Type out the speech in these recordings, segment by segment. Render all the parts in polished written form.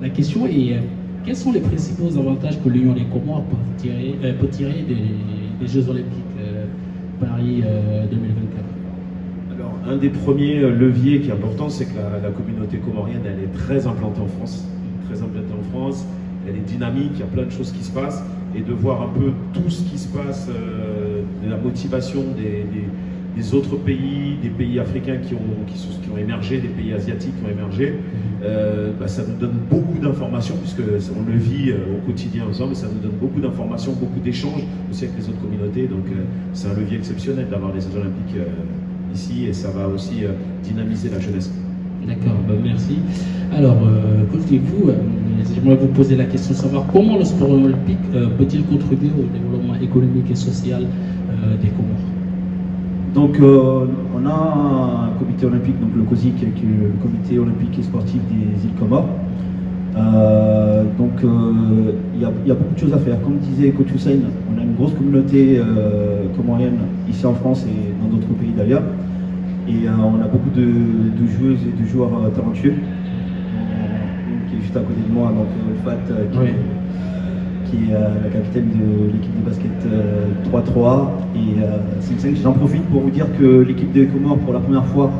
la question est quels sont les principaux avantages que l'Union des Comores peut tirer des Jeux Olympiques Paris 2024? Alors, un des premiers leviers qui est important, c'est que la communauté comorienne, elle est très implantée en France. Elle est dynamique, il y a plein de choses qui se passent. Et de voir un peu tout ce qui se passe, de la motivation des autres pays, des pays africains qui ont émergé, des pays asiatiques qui ont émergé, ça nous donne beaucoup d'informations, puisque on le vit au quotidien ensemble, ça nous donne beaucoup d'informations, beaucoup d'échanges aussi avec les autres communautés. Donc c'est un levier exceptionnel d'avoir les Jeux Olympiques ici, et ça va aussi dynamiser la jeunesse. D'accord, merci. Alors, coach Diékou, j'aimerais vous poser la question de savoir comment le sport olympique peut-il contribuer au développement économique et social des Comores? Donc, on a un comité olympique, donc le COSIC, qui est le comité olympique et sportif des îles Comores. Il y a beaucoup de choses à faire. Comme disait coach Hussein, on a une grosse communauté comorienne ici en France et dans d'autres pays d'ailleurs. Et on a beaucoup de joueuses et de joueurs talentueux. Qui est juste à côté de moi, donc Olfat, qui est la capitaine de l'équipe de basket 3-3 et 5-5. J'en profite pour vous dire que l'équipe des Comores, pour la première fois,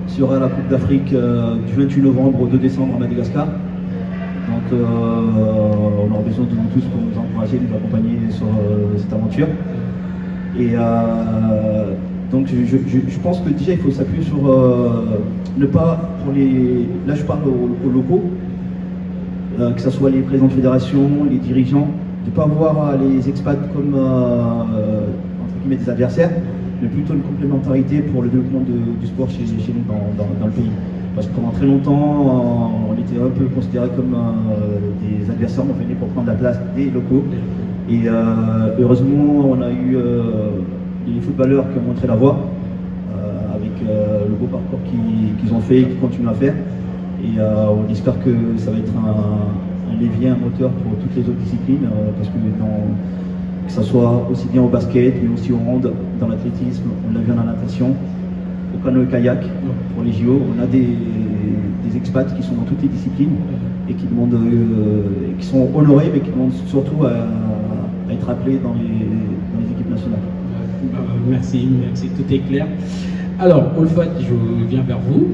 sera à la Coupe d'Afrique du 28 novembre au 2 décembre à Madagascar. Donc on aura besoin de nous tous pour nous encourager, nous accompagner sur cette aventure. Et donc je pense que déjà il faut s'appuyer sur ne pas, pour les, là je parle aux locaux, que ce soit les présidents de fédération, les dirigeants, de ne pas voir les expats comme entre guillemets des adversaires, mais plutôt une complémentarité pour le développement du sport chez nous dans le pays. Parce que pendant très longtemps, on était un peu considérés comme des adversaires, on venait pour prendre la place des locaux. Et heureusement, on a eu des footballeurs qui ont montré la voie, avec le beau parcours qu'ils ont fait et qu'ils continuent à faire. Et on espère que ça va être un levier, un moteur pour toutes les autres disciplines, parce que que ce soit aussi bien au basket, mais aussi au hand, dans l'athlétisme, on l'a vu en natation, au canoë-kayak pour les JO, on a des expats qui sont dans toutes les disciplines et qui demandent, qui sont honorés, mais qui demandent surtout à être appelés dans les équipes nationales. Merci, tout est clair. Alors, Olfat, je viens vers vous.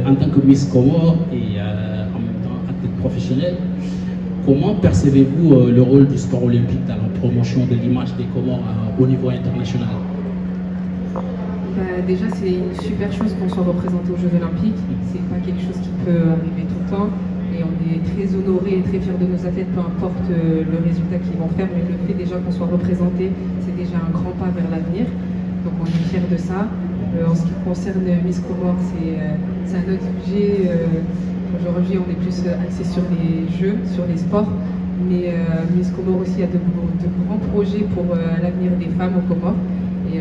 En tant que Miss Comores et en même temps athlète professionnel, comment percevez-vous le rôle du sport olympique dans la promotion de l'image des Comores au niveau international? Déjà, c'est une super chose qu'on soit représenté aux Jeux Olympiques. C'est pas quelque chose qui peut arriver tout le temps. Et on est très honorés et très fiers de nos athlètes, peu importe le résultat qu'ils vont faire. Mais le fait déjà qu'on soit représenté, c'est déjà un grand pas vers l'avenir. Donc on est fiers de ça. En ce qui concerne Miss Comores, c'est un autre sujet. Aujourd'hui, on est plus axé sur les jeux, sur les sports. Mais Miss Comores aussi a de grands projets pour l'avenir des femmes aux Comores. Et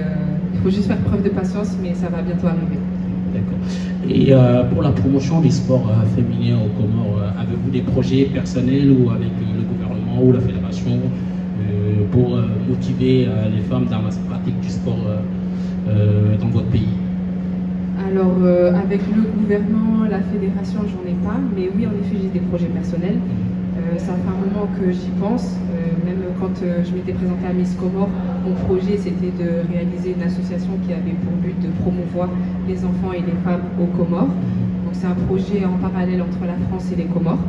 il faut juste faire preuve de patience, mais ça va bientôt arriver. D'accord. Et pour la promotion des sports féminins aux Comores, avez-vous des projets personnels ou avec le gouvernement ou la fédération pour motiver les femmes dans la pratique du sport dans votre pays? Alors, avec le gouvernement, la fédération, j'en ai pas, mais oui, en effet, j'ai des projets personnels. Ça fait un moment que j'y pense, même quand je m'étais présentée à Miss Comores, mon projet c'était de réaliser une association qui avait pour but de promouvoir les enfants et les femmes aux Comores. Donc c'est un projet en parallèle entre la France et les Comores.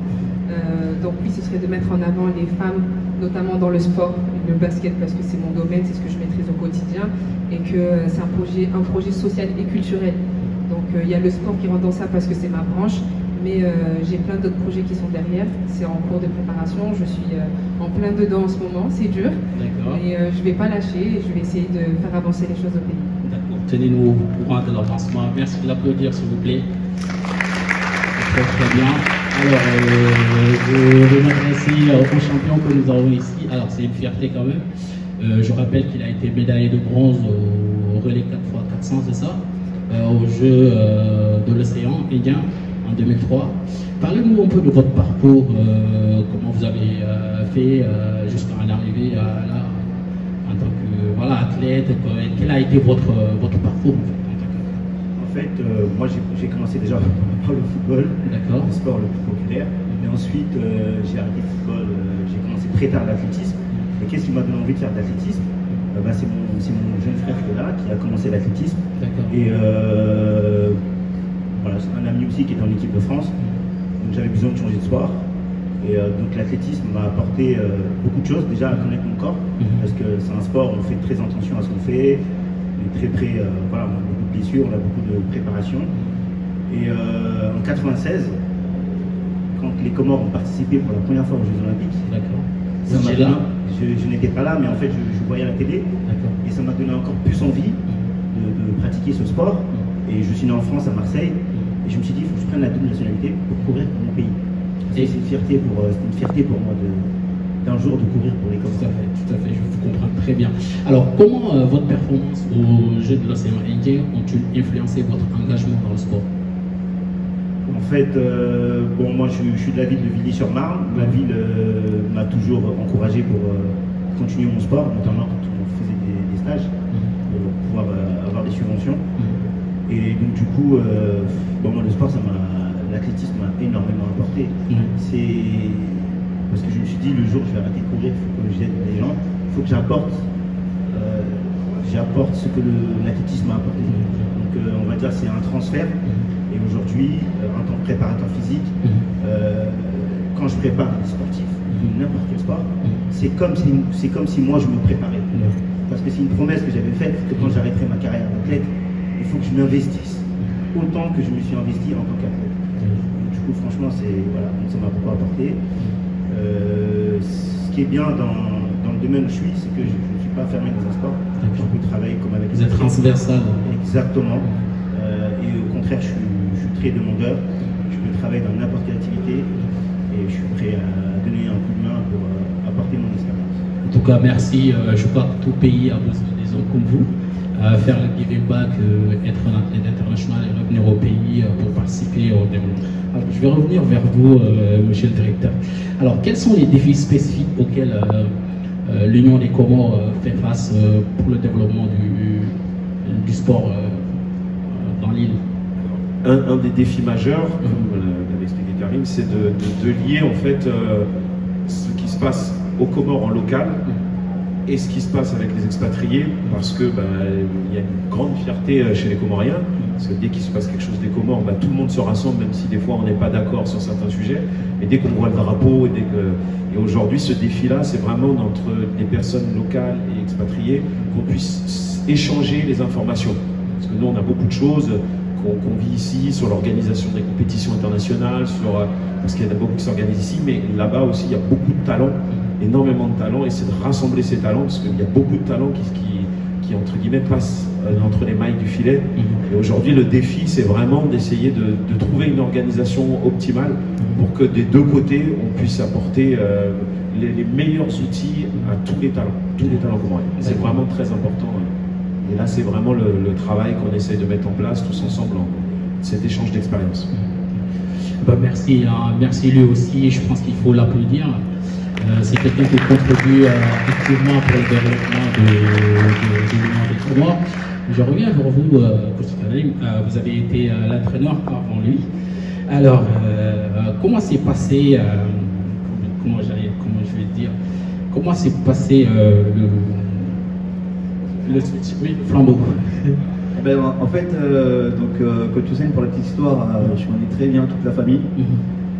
Donc oui, ce serait de mettre en avant les femmes, notamment dans le sport, le basket, parce que c'est mon domaine, c'est ce que je maîtrise au quotidien, et que c'est un projet social et culturel. Donc il y a le sport qui rentre dans ça parce que c'est ma branche, mais j'ai plein d'autres projets qui sont derrière. C'est en cours de préparation, je suis en plein dedans en ce moment, c'est dur, mais je ne vais pas lâcher et je vais essayer de faire avancer les choses au pays. D'accord, tenez-nous au courant de l'avancement. Merci de l'applaudir s'il vous plaît. Très bien. Alors, je vais m'adresser au champion que nous avons ici. Alors, c'est une fierté quand même. Je rappelle qu'il a été médaillé de bronze au relais 4x400, c'est ça, aux Jeux de l'océan Indien en 2003. Parlez-nous un peu de votre parcours, comment vous avez fait jusqu'à en arriver là, en tant que athlète. Quel a été votre parcours En fait, moi j'ai commencé déjà par le football, le sport le plus populaire. Mais ensuite, j'ai arrêté le football, j'ai commencé très tard l'athlétisme. Et qu'est-ce qui m'a donné envie de faire de l'athlétisme? C'est mon jeune frère qui est là, qui a commencé l'athlétisme. Et voilà, c'est un ami aussi qui est en équipe de France. Donc j'avais besoin de changer de sport. Et donc l'athlétisme m'a apporté beaucoup de choses, déjà à connaître mon corps, parce que c'est un sport où on fait très attention à ce qu'on fait, on est très près, voilà, on a beaucoup de blessures, on a beaucoup de préparation. Et en 96, quand les Comores ont participé pour la première fois aux Jeux Olympiques, je n'étais pas là, mais en fait je voyais à la télé, et ça m'a donné encore plus envie de pratiquer ce sport. Et je suis né en France, à Marseille, et je me suis dit, il faut que je prenne la double nationalité pour courir pour mon pays. C'est une fierté pour moi d'un jour de courir pour les Comores. Tout à fait, je vous comprends très bien. Alors, comment votre performance aux Jeux de l'océan Indien ont-ils influencé votre engagement dans le sport? En fait, bon, moi je suis de la ville de Villiers-sur-Marne. Ma ville m'a toujours encouragé pour continuer mon sport, notamment quand on faisait des stages, pour pouvoir avoir des subventions. Et donc du coup, bon, moi, le sport, l'athlétisme m'a énormément apporté. C'est parce que je me suis dit, le jour où je vais arrêter de courir, il faut que j'aide les gens, il faut que j'apporte ce que l'athlétisme m'a apporté. Donc on va dire c'est un transfert. Et aujourd'hui, en tant que préparateur physique, quand je prépare des sportifs, n'importe quel sport, c'est comme si moi je me préparais. Parce que c'est une promesse que j'avais faite, que quand j'arrêterai ma carrière d'athlète, il faut que je m'investisse autant que je me suis investi en tant qu'athlète. Du coup, franchement, voilà, ça m'a beaucoup apporté. Ce qui est bien dans le domaine où je suis, c'est que je ne suis pas fermé dans un sport. Je peux travailler comme avec les athlètes. Vous êtes transversal. Exactement. Et au contraire, je suis très demandeur. Je peux travailler dans n'importe quelle activité et je suis prêt à donner un coup de main pour apporter mon expérience. En tout cas, merci. Je crois que tout pays a besoin des hommes comme vous. Faire le giving back, être un athlète international et revenir au pays pour participer au développement. Alors, je vais revenir vers vous, monsieur le directeur. Alors, quels sont les défis spécifiques auxquels l'Union des Comores fait face pour le développement du sport dans l'île? Un des défis majeurs, comme l'avait expliqué Karim, c'est de lier en fait ce qui se passe aux Comores en local et ce qui se passe avec les expatriés, parce que y a une grande fierté chez les Comoriens, parce que dès qu'il se passe quelque chose des Comores, tout le monde se rassemble, même si des fois on n'est pas d'accord sur certains sujets, et dès qu'on voit le drapeau, et aujourd'hui ce défi-là, c'est vraiment entre les personnes locales et expatriées qu'on puisse échanger les informations, parce que nous on a beaucoup de choses qu'on vit ici, sur l'organisation des compétitions internationales, parce qu'il y en a beaucoup qui s'organisent ici, mais là-bas aussi il y a beaucoup de talents, énormément de talents, et c'est de rassembler ces talents, parce qu'il y a beaucoup de talents qui entre guillemets passent entre les mailles du filet. Et aujourd'hui le défi, c'est vraiment d'essayer de trouver une organisation optimale pour que des deux côtés on puisse apporter les meilleurs outils à tous les talents comoriens. C'est vraiment très important. Et là, c'est vraiment le travail qu'on essaie de mettre en place tous ensemble, cet échange d'expérience. Merci, merci lui aussi, je pense qu'il faut l'applaudir. C'est quelqu'un qui contribue activement pour le développement de l'Union des Comores. Je reviens vers vous, Coach Karim. Vous avez été l'entraîneur avant lui. Alors, comment s'est passé, comment je vais dire, comment s'est passé le flambeau? En fait, Coach Hussein, pour la petite histoire, je connais très bien toute la famille.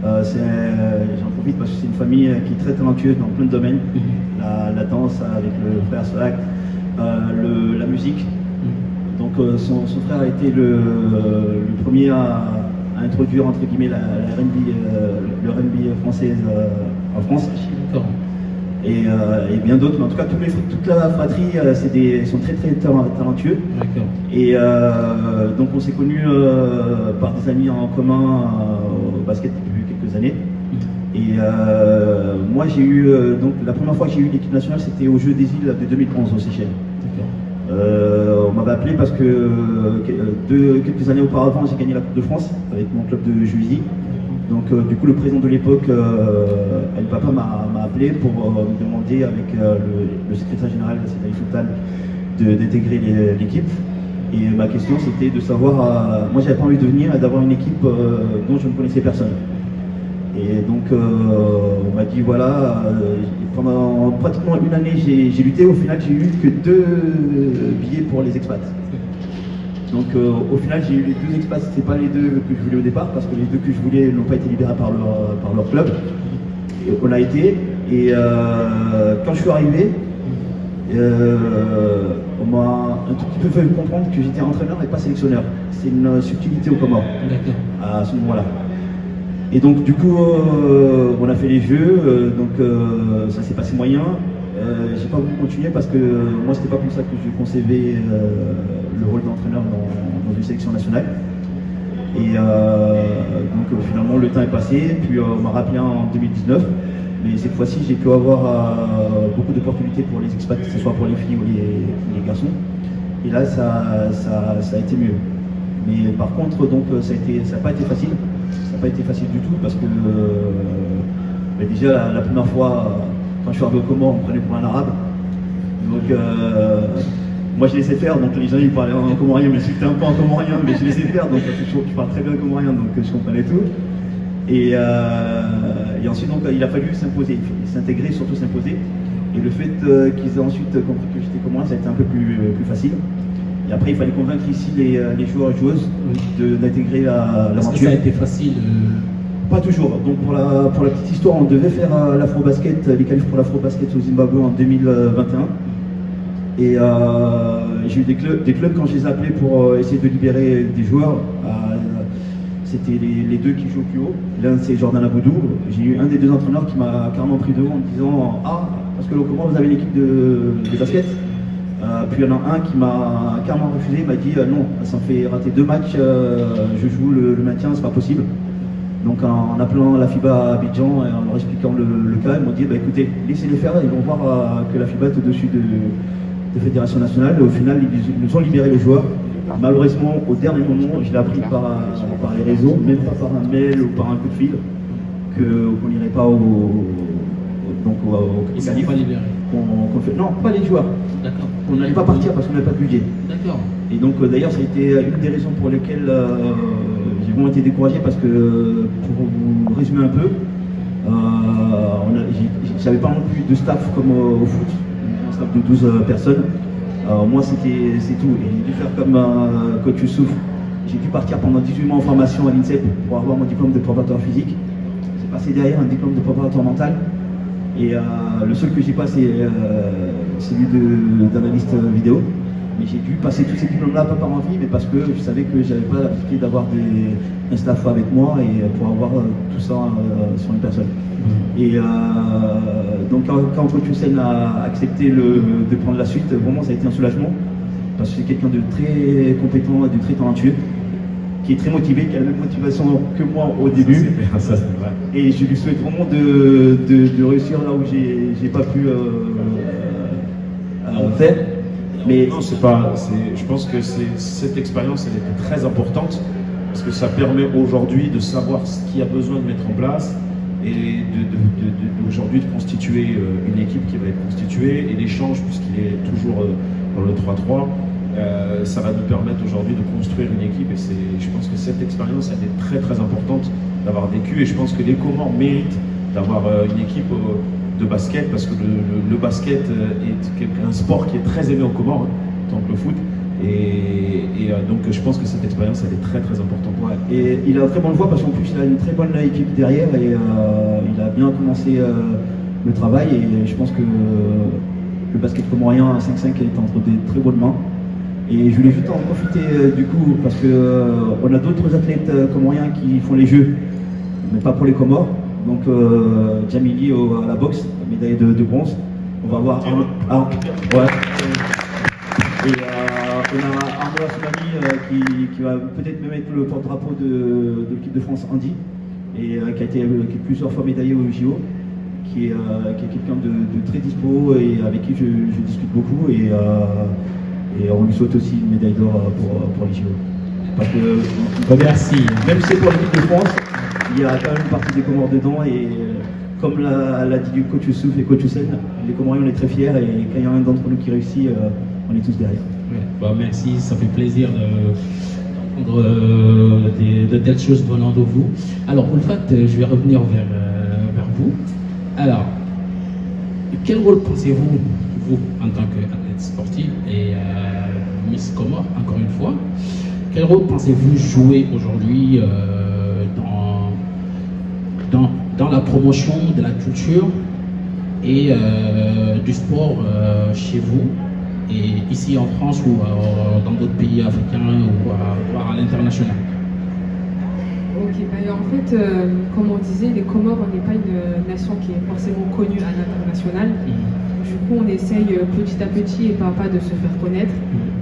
J'en profite parce que c'est une famille qui est très talentueuse dans plein de domaines. La danse avec le frère Solak, la musique. Donc son frère a été le premier à introduire entre guillemets le R&B française en France. Et bien d'autres, mais en tout cas toute la fratrie sont très talentueux. Et donc on s'est connus par des amis en commun au basket depuis quelques années. Et moi j'ai eu, donc la première fois que j'ai eu l'équipe nationale, c'était aux Jeux des îles de 2011 aux Seychelles. On m'avait appelé parce que quelques années auparavant j'ai gagné la Coupe de France avec mon club de Juvisy. Donc du coup le président de l'époque, El Papa, m'a appelé pour me demander avec le secrétaire général, c'est Ali Sultan, d'intégrer l'équipe. Et ma question c'était de savoir, moi j'avais pas envie de venir et d'avoir une équipe dont je ne connaissais personne. Et donc on m'a dit voilà, pendant pratiquement une année j'ai lutté, au final j'ai eu que 2 billets pour les expats. Donc au final j'ai eu les 2 expats, c'était pas les 2 que je voulais au départ, parce que les 2 que je voulais n'ont pas été libérés par leur club. Et on a été, et quand je suis arrivé, on m'a un tout petit peu fait comprendre que j'étais entraîneur et pas sélectionneur. C'est une subtilité au Comores à ce moment-là. Et donc du coup on a fait les jeux, ça s'est passé moyen. J'ai pas voulu continuer parce que moi c'était pas comme ça que je concevais le rôle d'entraîneur dans une sélection nationale. Et donc finalement le temps est passé, puis on m'a rappelé en 2019, mais cette fois-ci j'ai pu avoir beaucoup d'opportunités pour les expats, que ce soit pour les filles ou les garçons. Et là ça a été mieux. Mais par contre donc ça n'a pas été facile. Ça n'a pas été facile du tout parce que déjà la première fois quand je suis arrivé au Comores, on me prenait pour un arabe. Donc moi je laissais faire, donc les gens ils parlaient en comorien, mais j'étais un peu en comorien, mais je laissais faire, donc je parle très bien comorien, donc je comprenais tout. Et ensuite donc il a fallu s'imposer, s'intégrer, surtout s'imposer. Et le fait qu'ils aient ensuite compris que j'étais comorien, ça a été un peu plus facile. Et après, il fallait convaincre ici les joueurs et joueuses d'intégrer l'aventure. Est-ce que ça a été facile Pas toujours. Donc pour la petite histoire, on devait faire l'Afro-Basket, les qualifs pour l'Afro-Basket au Zimbabwe en 2021. Et j'ai eu des clubs quand je les ai appelés pour essayer de libérer des joueurs. C'était les 2 qui jouent au plus haut. L'un c'est Jordan Aboudou. J'ai eu un des 2 entraîneurs qui m'a carrément pris de haut en me disant « Ah, parce que comment vous avez l'équipe de basket ?» Puis il y en a un qui m'a carrément refusé, il m'a dit non, ça me fait rater 2 matchs, je joue le maintien, c'est pas possible. Donc en appelant la FIBA à Abidjan et en leur expliquant le cas, ils m'ont dit bah, écoutez, laissez-les faire, ils vont voir que la FIBA est au-dessus de Fédération nationale. Et au final, ils nous ont libéré les joueurs. Malheureusement, au dernier moment, je l'ai appris par les réseaux, même pas par un mail ou par un coup de fil, qu'on n'irait pas au qualif. Pas libéré. Non, pas les joueurs. D'accord. On n'allait pas partir parce qu'on n'avait pas de budget. D'accord. Et donc d'ailleurs ça a été une des raisons pour lesquelles j'ai vraiment été découragé parce que pour vous résumer un peu, j'avais pas non plus de staff comme au foot, un staff de 12 personnes. Moi c'est tout. Et j'ai dû faire comme coach Youssouf. J'ai dû partir pendant 18 mois en formation à l'INSEP pour avoir mon diplôme de préparateur physique. J'ai passé derrière un diplôme de préparateur mental. Et le seul que j'ai pas, c'est celui d'analyste vidéo. Mais j'ai dû passer tous ces diplômes-là, pas par envie, mais parce que je savais que j'avais pas la possibilité d'avoir un staff avec moi et pour avoir tout ça sur une personne. Et donc quand Coach Hussein a accepté de prendre la suite, vraiment ça a été un soulagement. Parce que c'est quelqu'un de très compétent et de très talentueux, qui est très motivé, qui a la même motivation que moi au début. Ça, c'est vrai. Et je lui souhaite vraiment de réussir là où j'ai pas pu faire. Mais non, c'est pas. Je pense que cette expérience, elle est très importante parce que ça permet aujourd'hui de savoir ce qu'il y a besoin de mettre en place et aujourd'hui de constituer une équipe qui va être constituée et l'échange, puisqu'il est toujours dans le 3-3. Ça va nous permettre aujourd'hui de construire une équipe et je pense que cette expérience elle est très très importante d'avoir vécu et je pense que les Comores méritent d'avoir une équipe de basket parce que le basket est un sport qui est très aimé en Comores, tant que le foot et donc je pense que cette expérience elle est très très importante. Ouais. Et il a une très bonne voix parce qu'en plus il a une très bonne équipe derrière et il a bien commencé le travail et je pense que le basket comorien à 5-5 est entre des très bonnes mains. Et je voulais juste en profiter du coup parce qu'on a d'autres athlètes comoriens qui font les jeux, mais pas pour les Comores. Donc Jamili à la boxe, médaille de bronze. On va avoir ouais. Et on a Arnaud Assoumani qui va peut-être me mettre le porte-drapeau de l'équipe de France Andy et qui est plusieurs fois médaillé au JO, qui est quelqu'un de très dispo et avec qui je discute beaucoup et on lui souhaite aussi une médaille d'or pour les JO. Parce que merci. Même si c'est pour l'équipe de France, il y a quand même une partie des Comores dedans et comme l'a dit du coach Youssouf et coach Hussein, les Comoriens on est très fiers et quand il y a un d'entre nous qui réussit, on est tous derrière. Ouais. Bah, merci, ça fait plaisir d'entendre de telles choses venant de vous. Alors, Oulfat, je vais revenir vers vous. Alors, quel rôle pensez-vous, vous, en tant qu'athlète sportif et Miss Comores, encore une fois, quel rôle pensez-vous jouer aujourd'hui dans la promotion de la culture et du sport chez vous, et ici en France ou dans d'autres pays africains ou à l'international? Ok, en fait, comme on disait, les Comores, on n'est pas une nation qui est forcément connue à l'international. Du coup, on essaye petit à petit et pas à pas de se faire connaître.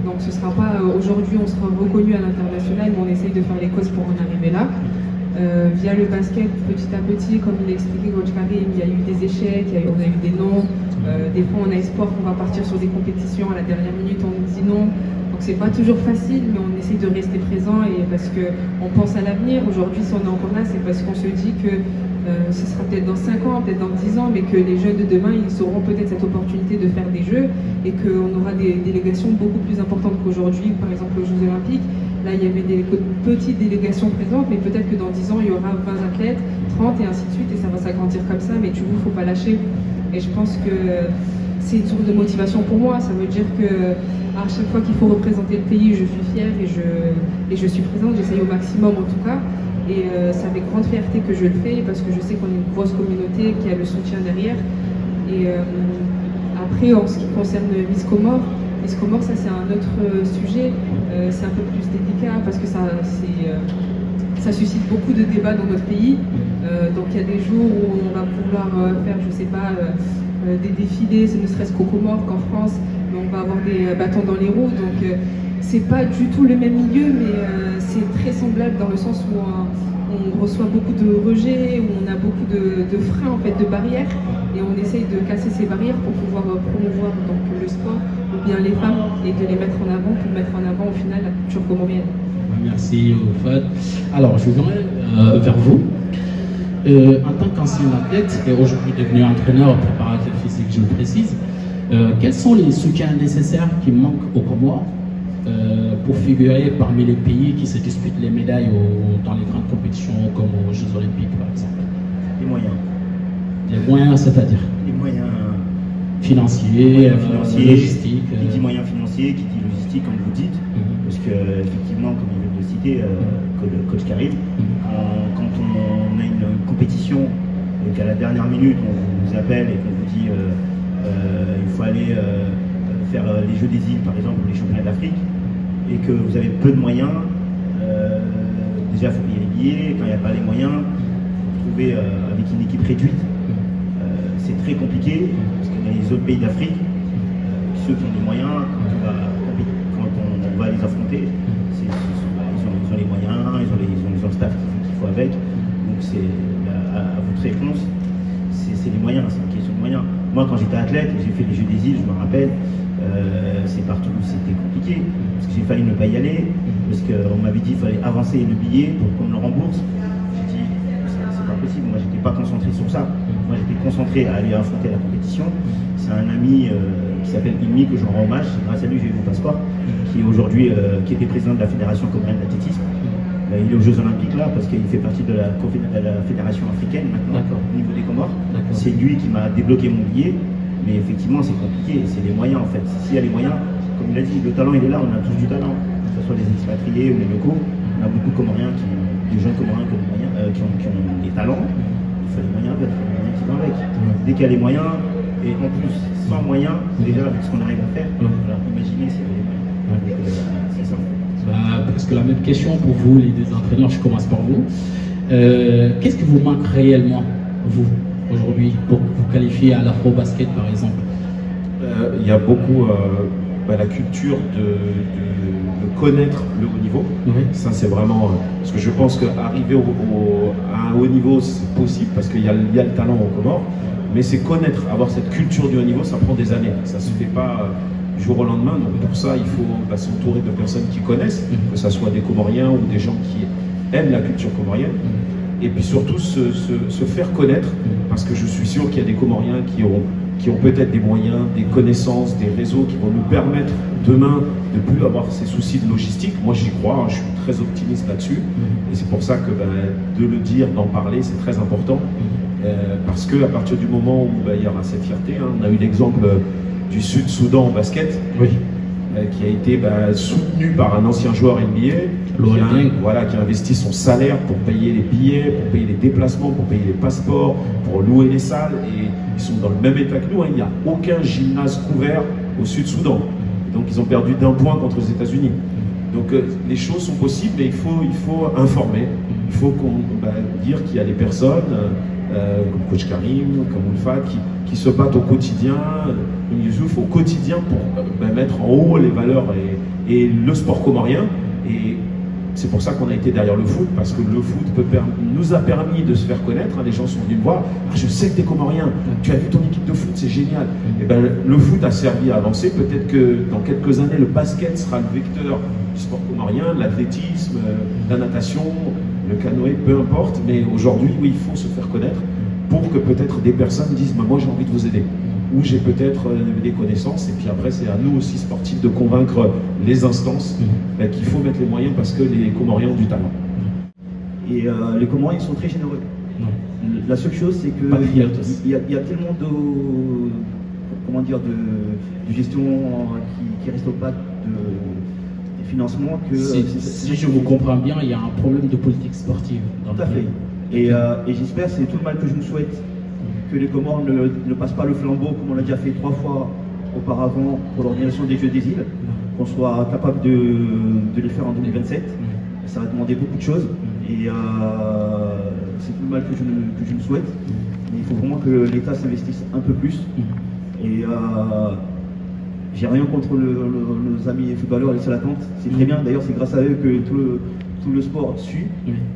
Donc ce ne sera pas aujourd'hui, on sera reconnu à l'international, mais on essaye de faire les causes pour en arriver là. Via le basket, petit à petit, comme il a expliqué, Coach Karim, il y a eu des échecs, on a eu des noms. Des fois, on a espoir qu'on va partir sur des compétitions, à la dernière minute, on nous dit non. Donc, c'est pas toujours facile, mais on essaie de rester présent et parce qu'on pense à l'avenir. Aujourd'hui, si on est encore là, c'est parce qu'on se dit que ce sera peut-être dans 5 ans, peut-être dans 10 ans, mais que les jeunes de demain, ils auront peut-être cette opportunité de faire des jeux et qu'on aura des délégations beaucoup plus importantes qu'aujourd'hui, par exemple aux Jeux Olympiques. Là, il y avait des petites délégations présentes, mais peut-être que dans 10 ans, il y aura 20 athlètes, 30 et ainsi de suite, et ça va s'agrandir comme ça, mais du coup, il ne faut pas lâcher. Et je pense que c'est une source de motivation pour moi. Ça veut dire que à chaque fois qu'il faut représenter le pays, je suis fière et je suis présente, j'essaye au maximum en tout cas. Et c'est avec grande fierté que je le fais parce que je sais qu'on est une grosse communauté, qui a le soutien derrière. Et après, en ce qui concerne Miss Comores, ça c'est un autre sujet, c'est un peu plus délicat parce que ça suscite beaucoup de débats dans notre pays. Donc il y a des jours où on va pouvoir faire, je sais pas, des défilés, ne serait-ce qu'aux Comores qu'en France, mais on va avoir des bâtons dans les roues. Donc c'est pas du tout le même milieu, mais c'est très semblable dans le sens où on reçoit beaucoup de rejets, où on a beaucoup de freins, en fait, de barrières, et on essaye de casser ces barrières pour pouvoir promouvoir donc, le sport ou bien les femmes et de les mettre en avant pour mettre en avant au final la culture comorienne. Merci Fad. Alors je viendrai vers vous. En tant qu'ancien athlète et aujourd'hui devenu entraîneur, préparateur physique, je le précise, quels sont les soutiens nécessaires qui manquent aux Comores pour figurer parmi les pays qui se disputent les médailles dans les grandes compétitions comme aux Jeux Olympiques par exemple? Les moyens. Les moyens, c'est-à-dire? Les moyens financiers, logistiques. Qui dit moyens financiers, qui dit logistique, comme vous dites, parce que effectivement, comme il vient de le citer, le coach Karim, quand on a une compétition et qu'à la dernière minute on vous appelle et qu'on vous dit il faut aller faire les Jeux des îles par exemple ou les championnats d'Afrique et que vous avez peu de moyens, déjà il faut payer les billets, quand il n'y a pas les moyens, vous vous retrouvez avec une équipe réduite, c'est très compliqué parce que dans les autres pays d'Afrique, ceux qui ont les moyens, quand on va les affronter, ils ont les moyens, ils ont le staff qu'il faut avec. Donc c'est à votre réponse, c'est les moyens, c'est une question de moyens. Moi quand j'étais athlète, j'ai fait les Jeux des îles, je me rappelle, c'est partout où c'était compliqué, parce que j'ai failli ne pas y aller, parce qu'on m'avait dit qu'il fallait avancer le billet pour qu'on me le rembourse. J'ai dit, c'est pas possible, moi j'étais pas concentré sur ça. Moi j'étais concentré à aller affronter la compétition. C'est un ami qui s'appelle Ilmi, que je rends hommage, c'est grâce à lui que j'ai eu mon passeport, qui est aujourd'hui, qui était président de la Fédération comorienne d'athlétisme. Il est aux Jeux Olympiques là, parce qu'il fait partie de la Fédération africaine maintenant, au niveau des Comores. C'est lui qui m'a débloqué mon billet, mais effectivement c'est compliqué, c'est les moyens en fait. S'il y a les moyens, comme il a dit, le talent il est là, on a tous du talent, que ce soit les expatriés ou les locaux, on a beaucoup de Comoriens, des jeunes Comoriens qui ont des talents, il faut les moyens, qui vont avec. Dès qu'il y a les moyens, et en plus sans moyens, déjà avec ce qu'on arrive à faire, alors imaginez s'il y a les moyens. C'est ça. Presque la même question pour vous, les deux entraîneurs, je commence par vous. Qu'est-ce qui vous manque réellement, vous, aujourd'hui, pour vous qualifier à l'Afro-Basket, par exemple? Il y a beaucoup la culture de connaître le haut niveau. Ça, c'est vraiment... parce que je pense qu'arriver à un haut niveau, c'est possible, parce qu'il y a le talent aux Comores, mais c'est connaître, avoir cette culture du haut niveau, ça prend des années. Ça ne se fait pas... du jour au lendemain, donc pour ça il faut s'entourer de personnes qui connaissent, que ce soit des Comoriens ou des gens qui aiment la culture comorienne, et puis surtout se faire connaître, parce que je suis sûr qu'il y a des Comoriens qui ont peut-être des moyens, des connaissances, des réseaux qui vont nous permettre demain de ne plus avoir ces soucis de logistique. Moi j'y crois, hein, je suis très optimiste là-dessus et c'est pour ça que de le dire, d'en parler, c'est très important parce qu'à partir du moment où il y aura cette fierté, hein, on a eu l'exemple du Sud-Soudan en basket qui a été soutenu par un ancien joueur NBA qui a investi son salaire pour payer les billets, pour payer les déplacements, pour payer les passeports, pour louer les salles et ils sont dans le même état que nous, hein. Il n'y a aucun gymnase couvert au Sud-Soudan. Donc ils ont perdu d'1 point contre les États-Unis. Donc les choses sont possibles, mais il faut informer. Il faut dire qu'il y a des personnes comme Coach Karim, comme Oulfat, qui se battent au quotidien, Youssouf, au quotidien pour mettre en haut les valeurs et le sport comorien. Et c'est pour ça qu'on a été derrière le foot, parce que le foot nous a permis de se faire connaître. Les gens sont venus me voir, je sais que tu es comorien, tu as vu ton équipe de foot, c'est génial. Et le foot a servi à avancer. Peut-être que dans quelques années, le basket sera le vecteur du sport comorien, l'athlétisme, la natation, le canoë, peu importe. Mais aujourd'hui, oui, il faut se faire connaître pour que peut-être des personnes disent moi j'ai envie de vous aider. Ou j'ai peut-être des connaissances, et puis après c'est à nous aussi sportifs de convaincre les instances qu'il faut mettre les moyens parce que les Comoriens ont du talent. Et les Comoriens ils sont très généreux. La seule chose c'est que il y a tellement de gestion qui reste au pas des financements que... Si je vous comprends bien, il y a un problème de politique sportive. Tout à fait. Et j'espère, c'est tout le mal que je nous souhaite, que les Comores ne passent pas le flambeau comme on l'a déjà fait 3 fois auparavant pour l'organisation des Jeux des îles, qu'on soit capable de les faire en 2027. Ça va demander beaucoup de choses et c'est tout le mal que je nous souhaite. Mais il faut vraiment que l'État s'investisse un peu plus. Et j'ai rien contre nos amis footballeurs, les Salatantes. C'est très bien, d'ailleurs c'est grâce à eux que tout le sport suit,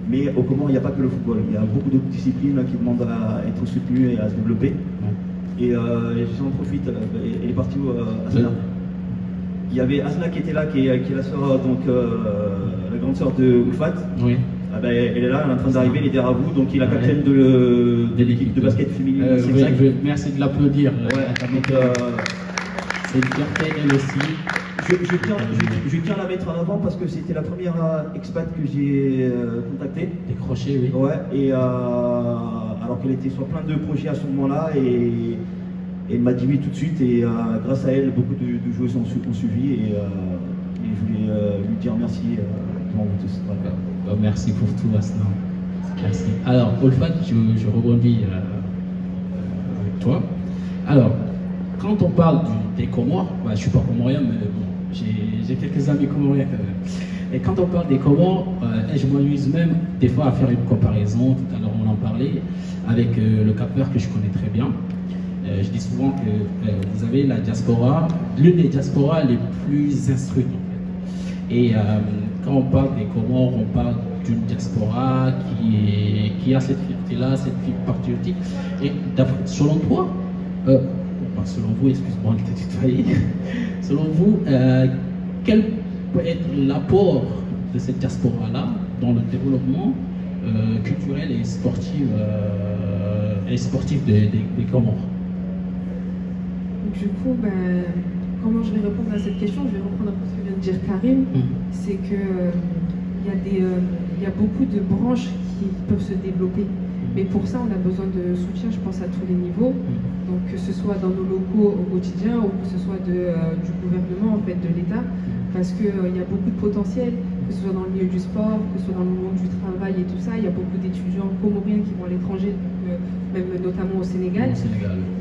mais au Comores il n'y a pas que le football, il y a beaucoup d'autres disciplines qui demandent à être soutenues et à se développer. Et j'en profite, elle est partie à Asna. Il y avait Asna qui était là, qui est la sœur, donc la grande sœur de Oulfat. Elle est là, elle est en train d'arriver, elle est derrière vous, donc il est la capitaine de l'équipe de basket féminine. Merci de l'applaudir. C'est une fierté elle aussi. Je tiens à la mettre en avant parce que c'était la première expat que j'ai contactée. Décroché, oui. Ouais, et alors qu'elle était sur plein de projets à ce moment-là, et elle m'a dit oui tout de suite, et grâce à elle, beaucoup de joueuses ont suivi, et je voulais lui dire merci devant vous tous. Voilà. Merci pour tout, Asna. Merci. Alors, Oulfat, je rebondis avec toi. Alors, quand on parle des Comores, je ne suis pas comorien, mais bon, j'ai quelques amis comoriens quand même. Et quand on parle des Comores, je m'amuse même des fois à faire une comparaison, tout à l'heure on en parlait, avec le Cap-Vert que je connais très bien. Je dis souvent que vous avez la diaspora, l'une des diasporas les plus instruites en fait. Et quand on parle des Comores, on parle d'une diaspora qui a cette fierté-là, cette fibre patriotique. Et selon toi, selon vous, excuse-moi de te tutoyer, selon vous, quel peut être l'apport de cette diaspora-là dans le développement culturel et sportif des Comores? Du coup, comment je vais répondre à cette question? Je vais reprendre un peu ce que vient de dire Karim. C'est que il y a beaucoup de branches qui peuvent se développer. Mais pour ça, on a besoin de soutien, je pense, à tous les niveaux. Donc, que ce soit dans nos locaux au quotidien ou que ce soit du gouvernement, en fait, de l'État. Parce qu'il y a beaucoup de potentiel, que ce soit dans le milieu du sport, que ce soit dans le monde du travail et tout ça. Il y a beaucoup d'étudiants comoriens qui vont à l'étranger, même notamment au Sénégal.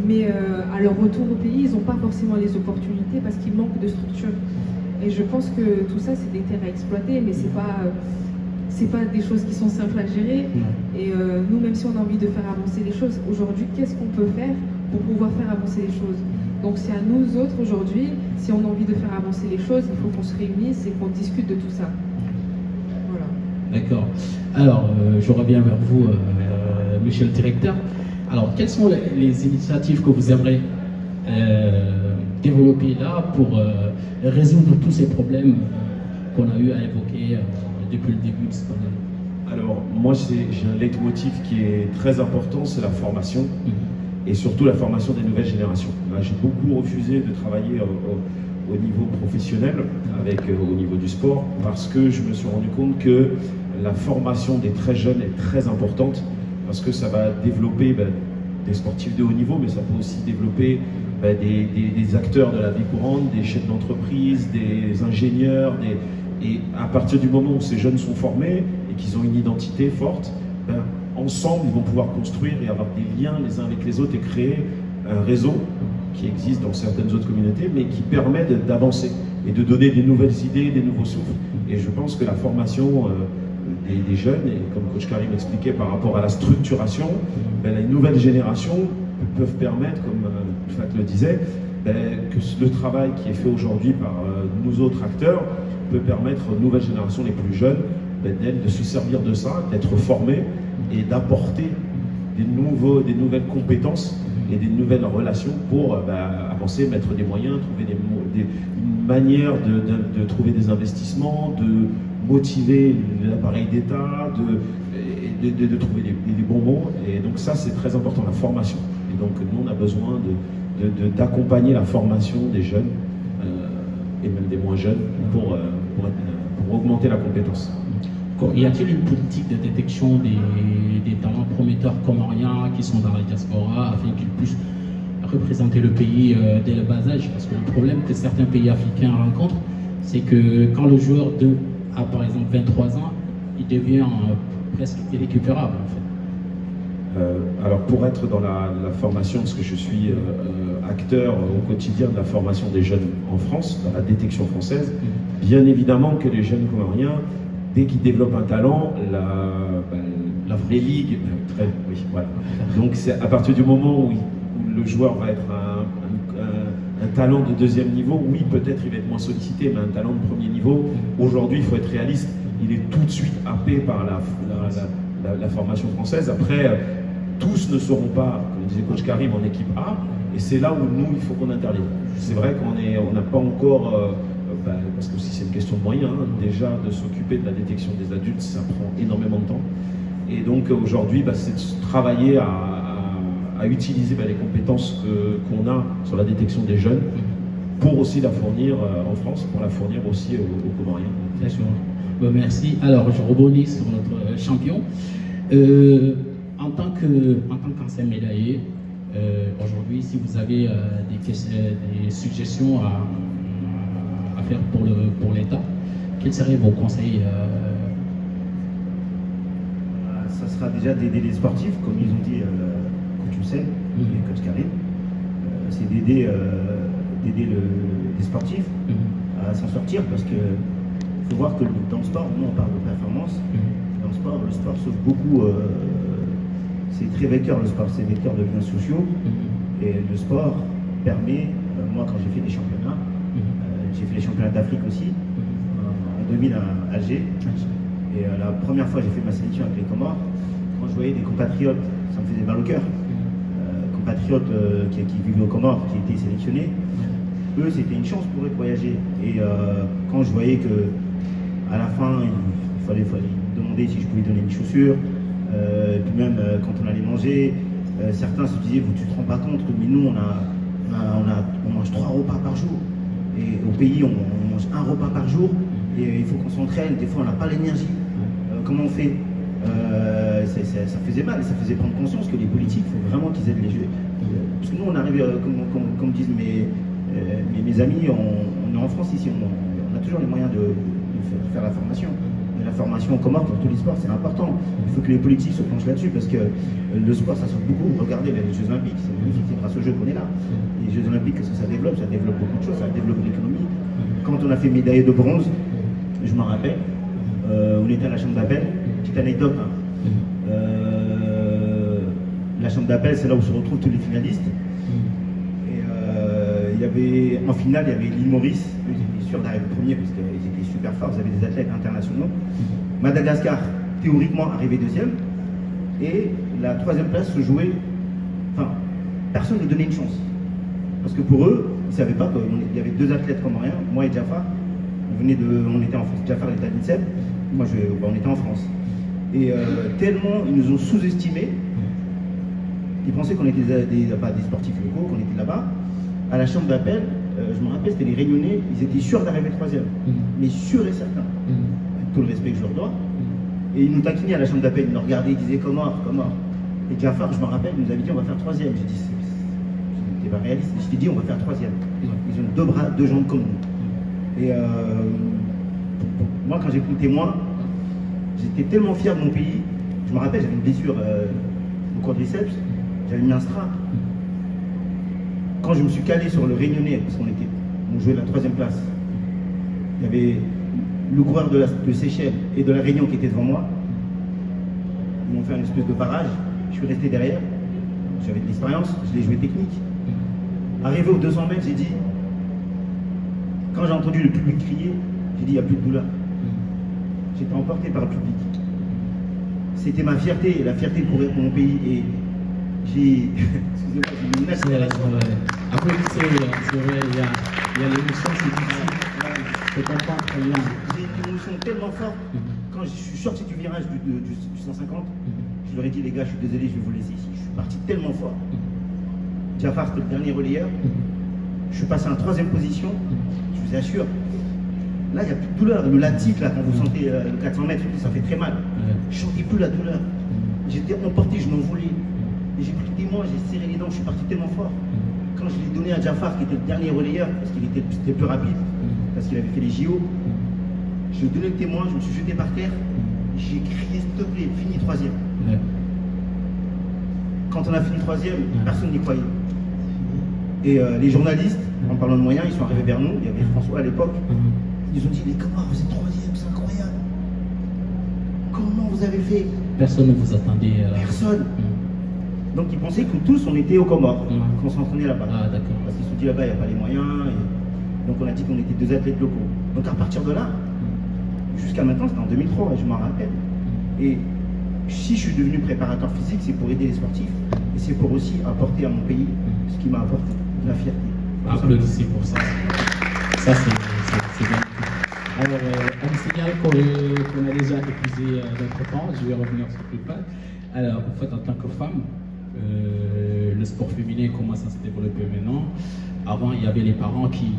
Mais à leur retour au pays, ils n'ont pas forcément les opportunités parce qu'il manque de structure. Et je pense que tout ça, c'est des terres à exploiter, mais c'est pas des choses qui sont simples à gérer. Et nous, même si on a envie de faire avancer les choses, aujourd'hui, qu'est-ce qu'on peut faire pour pouvoir faire avancer les choses? Donc c'est à nous autres aujourd'hui, si on a envie de faire avancer les choses, il faut qu'on se réunisse et qu'on discute de tout ça. Voilà. D'accord. Alors, je reviens vers vous, monsieur le directeur. Alors, quelles sont les initiatives que vous aimeriez développer là pour résoudre tous ces problèmes qu'on a eu à évoquer depuis le début de ce panel? Alors, moi, j'ai un leitmotiv qui est très important, c'est la formation. et surtout la formation des nouvelles générations. J'ai beaucoup refusé de travailler au niveau professionnel, au niveau du sport, parce que je me suis rendu compte que la formation des très jeunes est très importante, parce que ça va développer des sportifs de haut niveau, mais ça peut aussi développer des acteurs de la vie courante, des chefs d'entreprise, des ingénieurs, et à partir du moment où ces jeunes sont formés et qu'ils ont une identité forte, ensemble ils vont pouvoir construire et avoir des liens les uns avec les autres et créer un réseau qui existe dans certaines autres communautés, mais qui permet d'avancer et de donner des nouvelles idées, des nouveaux souffles. Et je pense que la formation des jeunes, et comme coach Karim expliquait par rapport à la structuration, les nouvelles générations peuvent permettre, comme Fat le disait, que le travail qui est fait aujourd'hui par nous autres acteurs peut permettre aux nouvelles générations les plus jeunes de se servir de ça, d'être formés et d'apporter des nouvelles compétences et des nouvelles relations pour avancer, mettre des moyens, trouver une manière de trouver des investissements, de motiver l'appareil d'État, de trouver les bons mots. Et donc ça, c'est très important, la formation. Et donc nous, on a besoin d'accompagner la formation des jeunes et même des moins jeunes pour augmenter la compétence. Y a-t-il une politique de détection des talents prometteurs comoriens qui sont dans la diaspora afin qu'ils puissent représenter le pays dès le bas âge? Parce que le problème que certains pays africains rencontrent, c'est que quand le joueur a par exemple 23 ans, il devient presque irrécupérable en fait. Alors pour être dans la formation, parce que je suis acteur au quotidien de la formation des jeunes en France, dans la détection française, bien évidemment que les jeunes comoriens, dès qu'ils développent un talent, les ligues, oui, voilà. Donc c'est à partir du moment où le joueur va être un talent de deuxième niveau, oui, peut-être il va être moins sollicité, mais un talent de premier niveau, aujourd'hui, il faut être réaliste, il est tout de suite happé par la formation française. Après, tous ne seront pas, comme disait coach Karim, en équipe A, et c'est là où nous, il faut qu'on intervienne. C'est vrai qu'on n'a pas encore... parce que aussi c'est une question de moyens, déjà de s'occuper de la détection des adultes, ça prend énormément de temps. Et donc aujourd'hui, c'est de travailler à utiliser les compétences qu'on a sur la détection des jeunes pour aussi la fournir en France, pour la fournir aussi aux Comoriens. Bien sûr. Merci. Alors je rebondis sur notre champion. En tant qu'ancien médaillé, aujourd'hui, si vous avez des suggestions à faire pour l'État, quels seraient vos conseils? Ça sera déjà d'aider les sportifs, comme ils ont dit coach Hussein et coach Karim. C'est d'aider les sportifs à s'en sortir, parce que faut voir que dans le sport, nous on parle de performance, dans le sport sauve beaucoup, c'est très vecteur le sport, c'est vecteur de liens sociaux, et le sport permet, moi quand j'ai fait des championnats, j'ai fait les championnats d'Afrique aussi, en 2000 à Alger. Et la première fois que j'ai fait ma sélection avec les Comores, quand je voyais des compatriotes, ça me faisait mal au cœur. Compatriotes qui vivaient aux Comores, qui étaient sélectionnés, eux c'était une chance pour eux de voyager. Et quand je voyais que à la fin, il fallait me demander si je pouvais donner une chaussure, puis même quand on allait manger, certains se disaient, tu te rends pas compte, mais nous on mange 3 repas par jour. Et au pays, on mange 1 repas par jour, et il faut qu'on s'entraîne, des fois on n'a pas l'énergie. Comment on fait? Ça faisait mal, et ça faisait prendre conscience que les politiques, il faut vraiment qu'ils aident les jeux. Parce que nous, on arrive, comme disent mes amis, on est en France ici, on a toujours les moyens de faire la formation. Mais la formation en commun pour tous les sports, c'est important. Il faut que les politiques se penchent là-dessus, parce que le sport, ça sauve beaucoup. Regardez les Jeux Olympiques, c'est magnifique, c'est grâce aux Jeux qu'on est là. Les Jeux Olympiques, ça développe beaucoup de choses, ça développe l'économie. Quand on a fait médaille de bronze, je m'en rappelle, on était à la chambre d'appel, petite anecdote. La chambre d'appel, c'est là où se retrouvent tous les finalistes. Et en finale, il y avait l'île Maurice, eux ils étaient sûrs d'arriver premier parce qu'ils étaient super forts, ils avaient des athlètes internationaux. Madagascar, théoriquement, arrivait deuxième. Et la 3e place se jouait, enfin, personne ne donnait une chance. Parce que pour eux, ils ne savaient pas qu'il y avait 2 athlètes comoriens, moi et Jafar. On était en France, Jafar était à l'INSEP, moi on était en France. Et tellement ils nous ont sous-estimés Ils pensaient qu'on était des sportifs locaux, qu'on était là-bas. À la chambre d'appel, je me rappelle, c'était les Réunionnais, ils étaient sûrs d'arriver troisième, mais sûrs et certains. Avec tout le respect que je leur dois. Et ils nous taquinaient à la chambre d'appel, ils nous regardaient, ils disaient comment. Et Jafar, je me rappelle, il nous avait dit on va faire troisième. J'ai dit c'était pas réaliste. Je t'ai dit on va faire troisième. Ils ont deux bras, deux jambes comme nous. Et moi, quand j'ai pris le témoin, j'étais tellement fier de mon pays. Je me rappelle, j'avais une blessure au quadriceps, j'avais mis un strap. Quand je me suis calé sur le Réunionnais, parce qu'on jouait la troisième place, il y avait le coureur de Seychelles et de la Réunion qui était devant moi. Ils m'ont fait une espèce de barrage. Je suis resté derrière. J'avais de l'expérience, je l'ai joué technique. Arrivé aux 200 mètres, j'ai dit, quand j'ai entendu le public crier, j'ai dit, il n'y a plus de douleur. J'étais emporté par le public. C'était ma fierté, la fierté de courir pour mon pays. Et j'ai. Excusez-moi, j'ai mis une accélération. Applaudissez, c'est vrai, il y a l'émotion, c'est difficile. Je comprends très bien. J'ai une émotion tellement forte. Quand je suis sorti du virage du 150, je leur ai dit, les gars, je suis désolé, je vais vous laisser ici. Je suis parti tellement fort. Jafar, c'était le dernier relayeur. Je suis passé en 3e position. Je vous assure. Là, il n'y a plus de douleur. Le latique, là, quand vous sentez le 400 mètres, ça fait très mal. Je ne sentais plus la douleur. J'étais emporté, je m'envolais. Et j'ai pris des mois, j'ai serré les dents, je suis parti tellement fort. Quand je l'ai donné à Jafar, qui était le dernier relayeur, parce qu'il était plus rapide, parce qu'il avait fait les JO, je lui ai donné le témoin, je me suis jeté par terre, j'ai crié, s'il te plaît, fini 3e. Quand on a fini 3e, personne n'y croyait. Et les journalistes, en parlant de moyens, ils sont arrivés vers nous, il y avait François à l'époque, ils ont dit, mais comment vous êtes 3e, c'est incroyable. Comment vous avez fait? Personne ne vous attendait. Personne. Donc ils pensaient que tous on était aux Comores, qu'on s'entraînait là-bas. Ah, d'accord. Parce qu'ils se sont dit là-bas il n'y a pas les moyens. Et... donc on a dit qu'on était 2 athlètes locaux. Donc à partir de là, jusqu'à maintenant, c'était en 2003, je m'en rappelle. Et si je suis devenu préparateur physique, c'est pour aider les sportifs. Et c'est pour aussi apporter à mon pays ce qui m'a apporté, de la fierté. Applaudissez pour ça. Ça c'est bien. Alors, on me signale qu'on a déjà épuisé notre temps. Je vais revenir sur le pas. Alors, en fait, en tant que femme, le sport féminin commence à se développer maintenant. Avant, il y avait les parents qui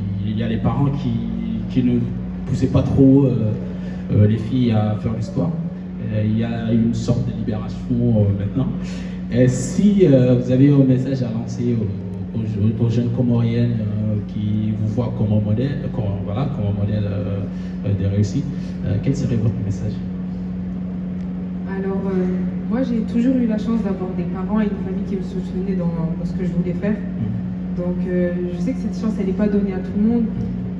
ne poussaient pas trop les filles à faire du sport. Il y a une sorte de libération maintenant. Et si vous avez un message à lancer aux jeunes Comoriennes qui vous voient comme un modèle, de réussite, quel serait votre message? Alors, moi j'ai toujours eu la chance d'avoir des parents et une famille qui me soutenaient dans ce que je voulais faire. Donc je sais que cette chance elle n'est pas donnée à tout le monde,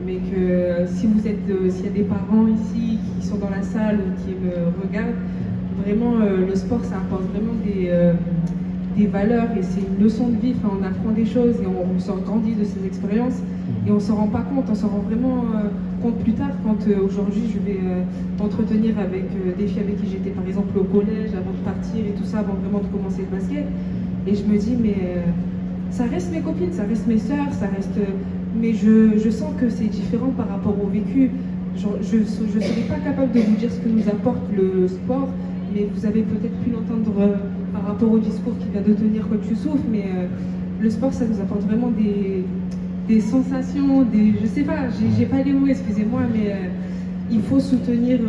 mais que s'il y a des parents ici qui sont dans la salle ou qui me regardent, vraiment le sport ça apporte vraiment des valeurs et c'est une leçon de vie. Enfin, on apprend des choses et on s'en grandit de ces expériences et on s'en rend pas compte, on s'en rend vraiment compte plus tard quand aujourd'hui je vais m'entretenir avec des filles avec qui j'étais par exemple au collège avant de partir et tout ça, avant vraiment de commencer le basket. Et je me dis mais ça reste mes copines, ça reste mes sœurs, ça reste... mais je sens que c'est différent par rapport au vécu. Je ne serais pas capable de vous dire ce que nous apporte le sport, mais vous avez peut-être pu l'entendre par rapport au discours qu'il vient de tenir quand tu souffles, mais le sport ça nous apporte vraiment des sensations, je sais pas, j'ai pas les mots, excusez-moi, mais il faut soutenir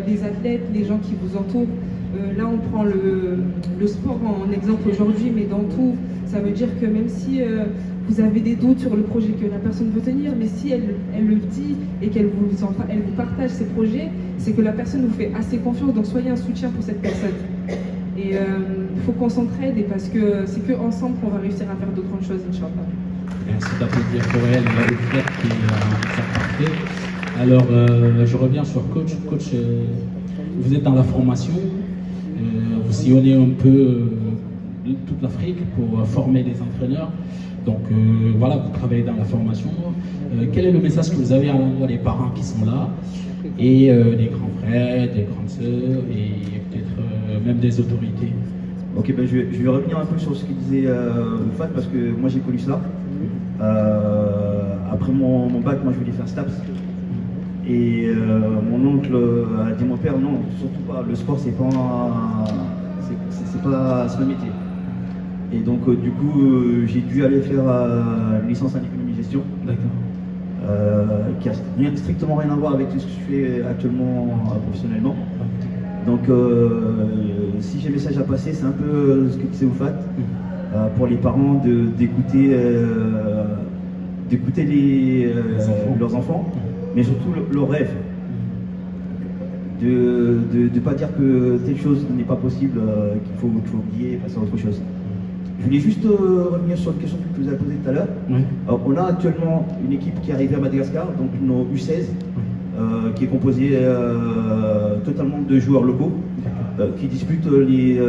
les athlètes, les gens qui vous entourent. Là on prend le sport en exemple aujourd'hui, mais dans tout, ça veut dire que même si vous avez des doutes sur le projet que la personne veut tenir, mais si elle le dit et qu'elle vous partage ses projets, c'est que la personne vous fait assez confiance, donc soyez un soutien pour cette personne. Et il faut qu'on s'entraide parce que c'est qu'ensemble qu'on va réussir à faire de grandes choses, Inch'Allah. Merci d'applaudir pour elle, la découverte qui est parfaite. Alors, je reviens sur coach. Coach, vous êtes dans la formation, vous sillonnez un peu toute l'Afrique pour former des entraîneurs. Donc voilà, vous travaillez dans la formation. Quel est le message que vous avez à l'endroit des parents qui sont là et des grands frères, des grandes sœurs et peut-être même des autorités? Ok, ben je vais revenir un peu sur ce qu'il disait Fat parce que moi j'ai connu ça. Après mon bac, moi je voulais faire STAPS. Et mon oncle a dit mon père non, surtout pas, le sport c'est pas un métier. Et donc du coup j'ai dû aller faire une licence en économie-gestion. Qui a strictement rien à voir avec tout ce que je fais actuellement professionnellement. Donc si j'ai un message à passer, c'est un peu ce que disait Oufat, pour les parents d'écouter leurs enfants, mais surtout leurs rêves. De ne pas dire que telle chose n'est pas possible, qu'il faut oublier et passer à autre chose. Je voulais juste revenir sur une question que tu nous as posée tout à l'heure. Alors, on a actuellement une équipe qui est arrivée à Madagascar, donc nos U16, qui est composée totalement de joueurs locaux, qui disputent les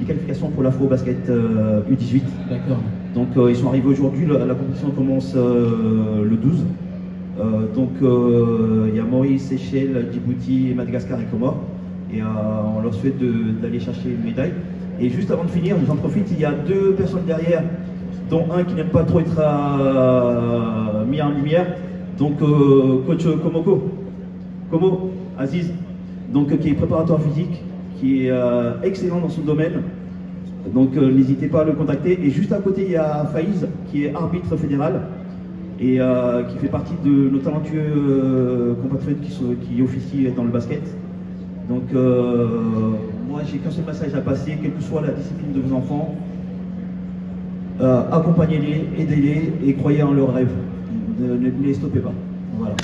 qualifications pour l'Afro-Basket U18. D'accord. Donc ils sont arrivés aujourd'hui, la compétition commence le 12. Donc il y a Maurice, Seychelles, Djibouti, Madagascar et Comores. Et on leur souhaite d'aller chercher une médaille. Et juste avant de finir, j'en profite, il y a deux personnes derrière, dont un qui n'aime pas trop être mis en lumière. Donc coach Komo, Aziz, donc, qui est préparateur physique, qui est excellent dans son domaine. Donc n'hésitez pas à le contacter. Et juste à côté, il y a Faïz, qui est arbitre fédéral et qui fait partie de nos talentueux compatriotes qui officient dans le basket. Donc moi j'ai qu'un seul message à passer, quelle que soit la discipline de vos enfants, accompagnez-les, aidez-les et croyez en leurs rêves. Ne les stoppez pas. Voilà.